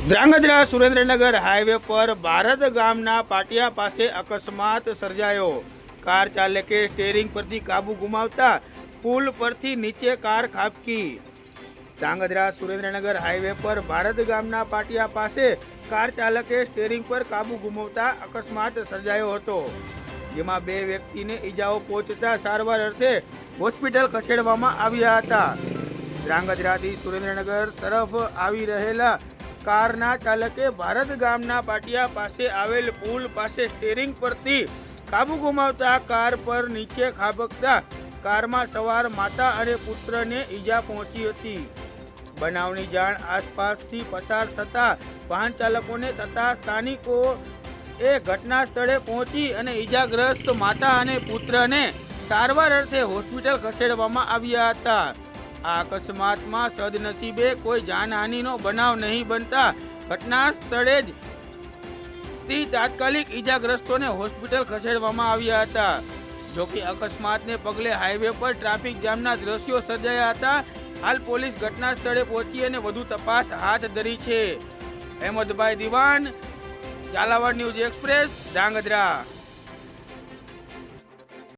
Dhrangadhra Surendranagar highway પર ભારત ગામના પાટિયા પાસે અકસ્માત સર્જાયો। કાર ચાલકે સ્ટીયરિંગ પરથી કાબુ ગુમાવતા પુલ પરથી નીચે કાર ખાબકી। ધ્રાંગધ્રા સુરેન્દ્રનગર હાઈવે પર ભારત ગામના પાટિયા પાસે કાર ચાલકે સ્ટીયરિંગ પર કાબુ ગુમાવતા અકસ્માત સર્જાયો હતો, જેમાં 2 વ્યક્તિને ઈજાઓ પહોંચતા સારવાર અર્થે હોસ્પિટલ ખસેડવામાં આવ્યા હતા। ધ્રાંગધ્રાથી સુરેન્દ્રનગર તરફ આવી રહેલા કારના ચાલકે ભારત ગામના પાટિયા પાસે આવેલ પુલ પાસે સ્ટીયરિંગ પરથી કાબુ ગુમાવતા કાર પર નીચે ખાબકતા કારમાં સવાર માતા અને પુત્રને ઈજા પહોંચી હતી। બનાવની જાણ આસપાસથી પસાર થતા વાહન ચાલકોને તથા સ્થાનિકો એ ઘટના સ્થળે પહોંચી અને ઈજાગ્રસ્ત માતા અને પુત્રને સારવાર અર્થે હોસ્પિટલ ખસેડવામાં આવ્યા હતા। આ અકસ્માતમાં સદનસીબે કોઈ જાનહાનિનો બનાવ નહીં બનતા ઘટના સ્થળે જ તાત્કાલિક ઈજાગ્રસ્તોને હોસ્પિટલ ખસેડવામાં આવ્યા હતા। જોકે અકસ્માતને પગલે હાઈવે પર ટ્રાફિક જામના દ્રશ્યો સર્જાયા હતા। હાલ પોલીસ ઘટના સ્થળે પહોંચી અને વધુ તપાસ હાથ ધરી છે। અહેમદભાઈ દિવાન, ઝાલાવાડ ન્યૂઝ એક્સપ્રેસ, ધ્રાંગધ્રા।